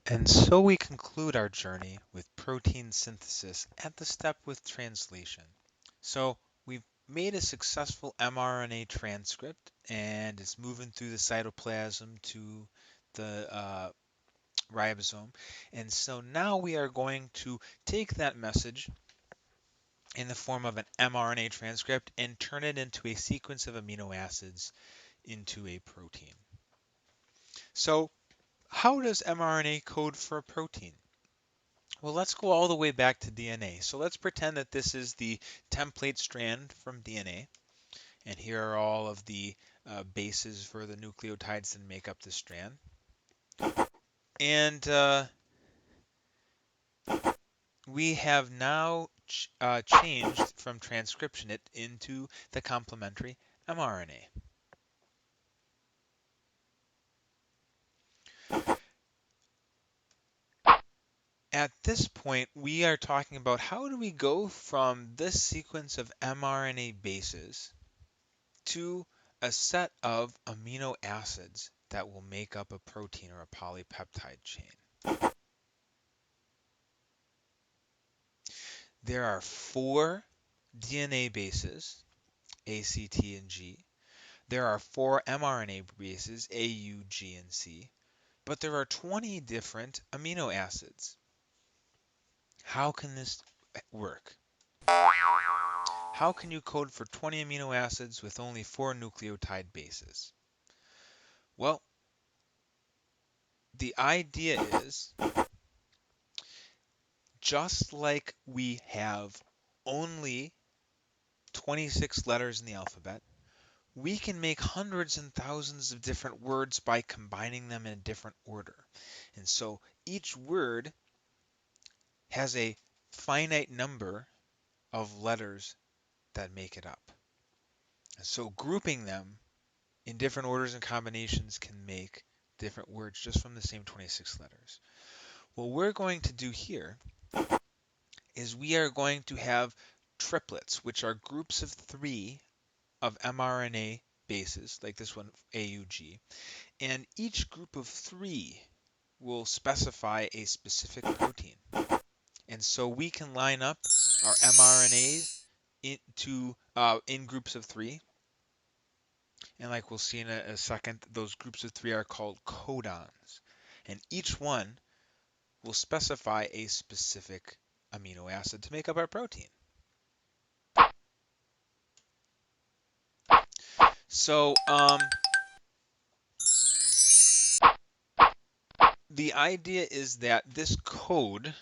And so we conclude our journey with protein synthesis at the step with translation. So we've made a successful mRNA transcript and it's moving through the cytoplasm to the ribosome. And so now we are going to take that message in the form of an mRNA transcript and turn it into a sequence of amino acids into a protein. So how does mRNA code for a protein? Well, let's go all the way back to DNA. So let's pretend that this is the template strand from DNA, and here are all of the bases for the nucleotides that make up the strand. And we have now changed from transcription it into the complementary mRNA. At this point, we are talking about how do we go from this sequence of mRNA bases to a set of amino acids that will make up a protein or a polypeptide chain. There are 4 DNA bases, A, C, T, and G. There are 4 mRNA bases, A, U, G, and C. But there are 20 different amino acids. How can this work? How can you code for 20 amino acids with only 4 nucleotide bases? Well, the idea is just like we have only 26 letters in the alphabet, we can make hundreds and thousands of different words by combining them in a different order. And so each word has a finite number of letters that make it up. And so grouping them in different orders and combinations can make different words just from the same 26 letters. What we're going to do here is we are going to have triplets, which are groups of 3 of mRNA bases, like this one, AUG, and each group of 3 will specify a specific protein. And so we can line up our mRNAs in groups of 3, and like we'll see in a second, those groups of 3 are called codons, and each one will specify a specific amino acid to make up our protein. So the idea is that this code,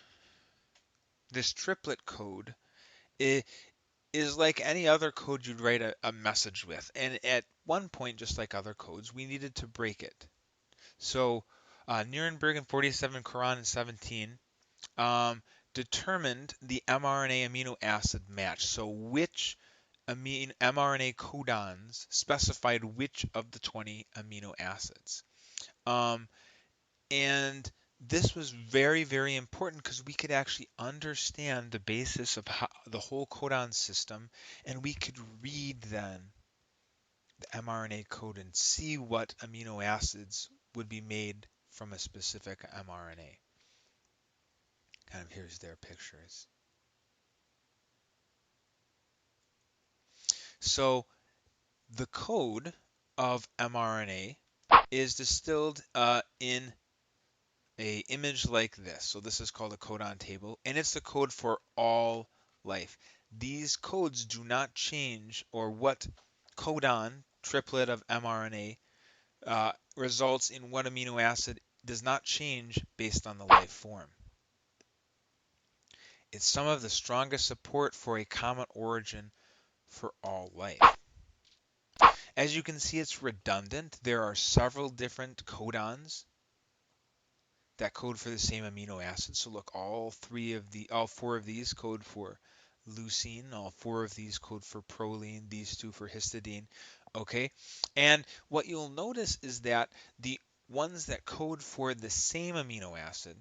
this triplet code, is like any other code you'd write a message with. And at one point, just like other codes, we needed to break it. So Nuremberg in 47, Quran in 17 determined the mRNA amino acid match. So which mRNA codons specified which of the 20 amino acids. Um, And this was very, very important because we could actually understand the basis of the whole codon system, and we could read then the mRNA code and see what amino acids would be made from a specific mRNA. Kind of here's their pictures. So the code of mRNA is distilled in a image like this. So this is called a codon table, and it's the code for all life. These codes do not change, or what codon, triplet of mRNA, results in what amino acid does not change based on the life form. It's some of the strongest support for a common origin for all life. As you can see, it's redundant. There are several different codons that code for the same amino acid. So look, all 4 of these code for leucine, all 4 of these code for proline, these 2 for histidine. Okay, and what you'll notice is that the ones that code for the same amino acid,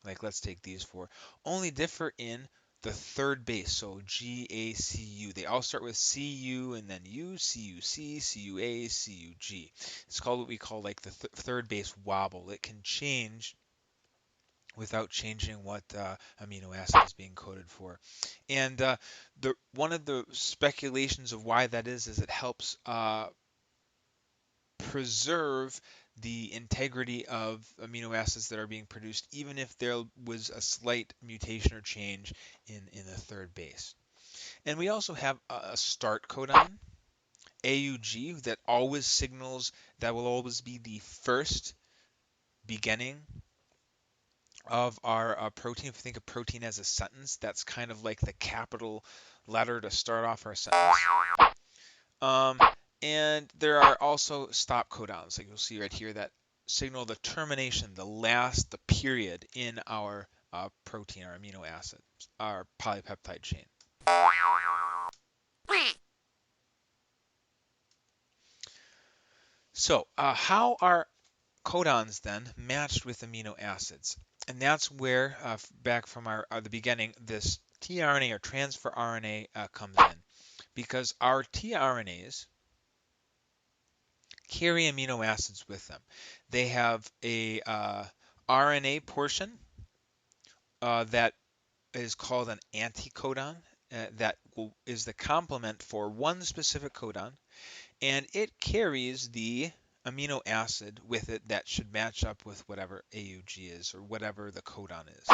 like let's take these 4, only differ in the third base, so GACU. They all start with CU and then U, CUC, CUA, CUG. It's called what we call like the third base wobble. It can change without changing what amino acid is being coded for. And one of the speculations of why that is it helps preserve the integrity of amino acids that are being produced, even if there was a slight mutation or change in the third base. And we also have a start codon, AUG, that will always be the first beginning of our protein. If you think of protein as a sentence, that's kind of like the capital letter to start off our sentence. Um, and there are also stop codons, like you'll see right here, that signal the termination, the period in our protein, our amino acid, our polypeptide chain. So, how are codons then matched with amino acids? And that's where, back from the beginning, this tRNA or transfer RNA comes in, because our tRNAs carry amino acids with them. They have a RNA portion that is called an anticodon is the complement for one specific codon, and it carries the amino acid with it that should match up with whatever AUG is or whatever the codon is.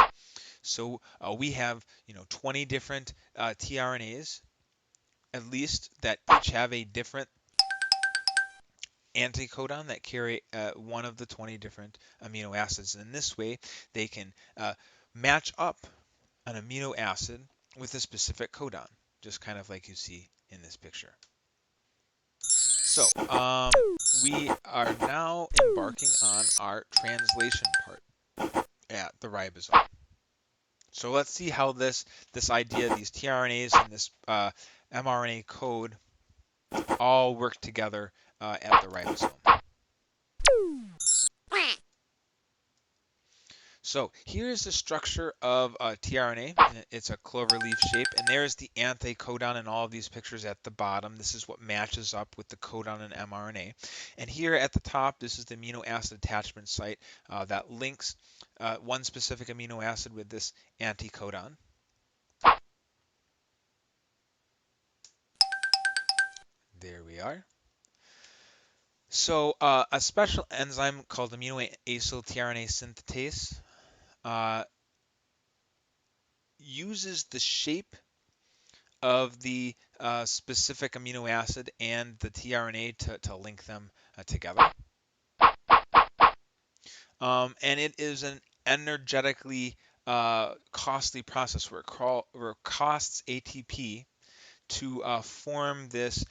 So we have 20 different tRNAs at least that each have a different anticodon that carry one of the 20 different amino acids. And in this way, they can match up an amino acid with a specific codon, just kind of like you see in this picture. So we are now embarking on our translation part at the ribosome. So let's see how this idea, these tRNAs and this mRNA code all work together at the ribosome. So here's the structure of tRNA. It's a clover leaf shape, and there's the anticodon in all of these pictures at the bottom. This is what matches up with the codon in mRNA. And here at the top, this is the amino acid attachment site that links one specific amino acid with this anticodon. There we are. So a special enzyme called aminoacyl tRNA synthetase uses the shape of the specific amino acid and the tRNA to link them together. And it is an energetically costly process where it costs ATP to form this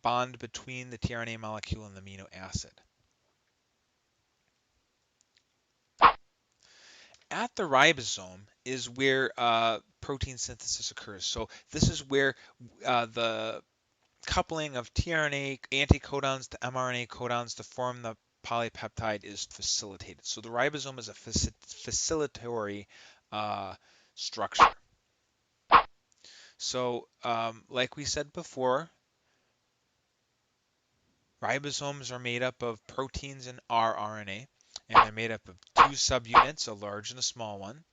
bond between the tRNA molecule and the amino acid. At the ribosome is where protein synthesis occurs. So this is where the coupling of tRNA anticodons to mRNA codons to form the polypeptide is facilitated. So the ribosome is a facilitatory structure. So like we said before, ribosomes are made up of proteins and rRNA, and they're made up of two subunits, a large and a small one,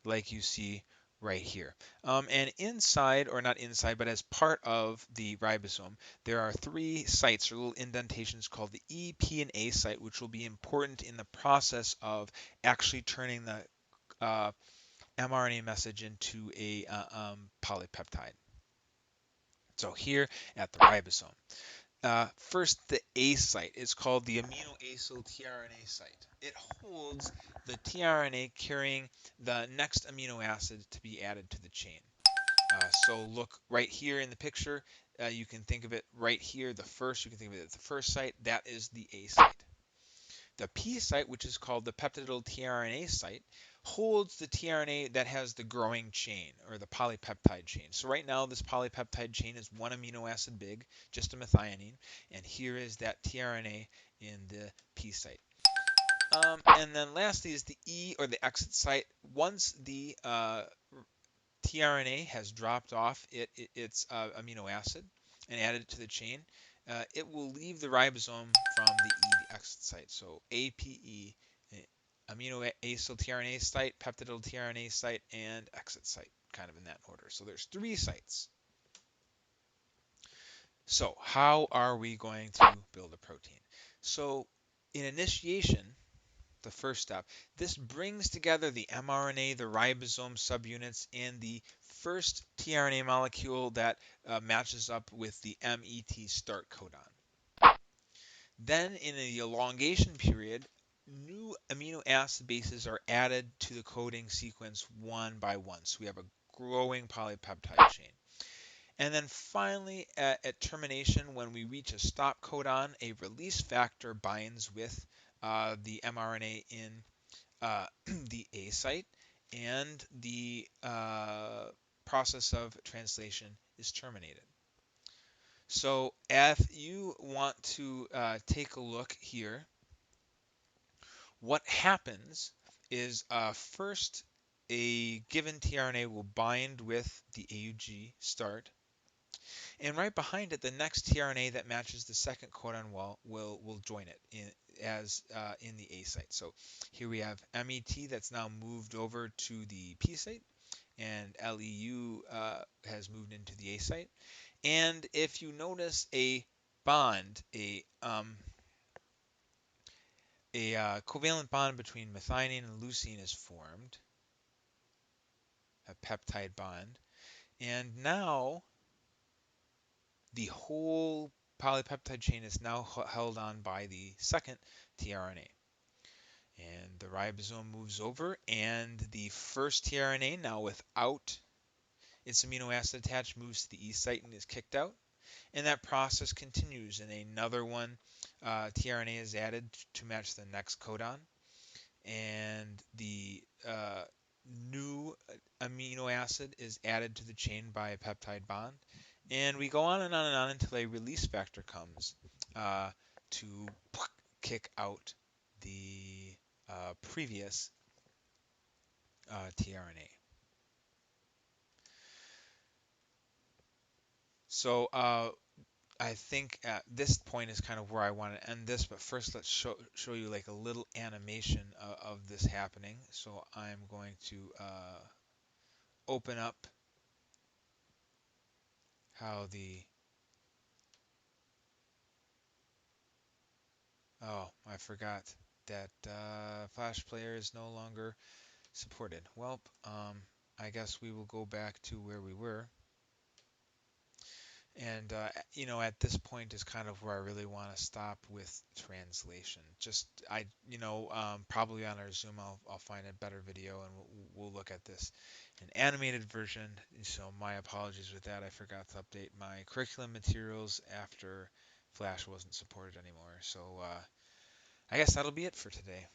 like you see right here. And inside, or not inside, but as part of the ribosome, there are three sites or little indentations called the E, P, and A site, which will be important in the process of actually turning the mRNA message into a polypeptide. So here at the ribosome. First, the A site is called the aminoacyl tRNA site. It holds the tRNA carrying the next amino acid to be added to the chain. So look right here in the picture. You can think of it right here, you can think of it as the first site. That is the A site. The P site, which is called the peptidyl tRNA site, holds the tRNA that has the growing chain or the polypeptide chain. So right now this polypeptide chain is one amino acid big, just a methionine, and here is that tRNA in the P site. And then lastly is the E or the exit site. Once the tRNA has dropped off its amino acid and added it to the chain, it will leave the ribosome from the E, the exit site. So APE aminoacyl tRNA site, peptidyl tRNA site, and exit site, kind of in that order. So there's 3 sites. So how are we going to build a protein? So in initiation, the first step, this brings together the mRNA, the ribosome subunits, and the first tRNA molecule that matches up with the MET start codon. Then in the elongation period, new amino acid bases are added to the coding sequence one by one. So we have a growing polypeptide chain. And then finally, at termination, when we reach a stop codon, a release factor binds with the mRNA in the A site, and the process of translation is terminated. So if you want to take a look here, what happens is first a given tRNA will bind with the AUG start, and right behind it, the next tRNA that matches the second codon will join it in the A site. So here we have MET that's now moved over to the P site, and LEU has moved into the A site. And if you notice a bond, a covalent bond between methionine and leucine is formed, a peptide bond, and now the whole polypeptide chain is now held on by the second tRNA. And the ribosome moves over, and the first tRNA, now without its amino acid attached, moves to the E site and is kicked out. And that process continues, and another one tRNA is added to match the next codon. And the new amino acid is added to the chain by a peptide bond. And we go on and on and on until a release factor comes to kick out the previous tRNA. So I think at this point is kind of where I want to end this, but first let's show you like a little animation of this happening. So I'm going to open up how the oh, I forgot that Flash Player is no longer supported. Well, I guess we will go back to where we were. And at this point is kind of where I really want to stop with translation. Just probably on our Zoom, I'll find a better video and we'll look at this in animated version. So my apologies with that. I forgot to update my curriculum materials after Flash wasn't supported anymore. So I guess that'll be it for today.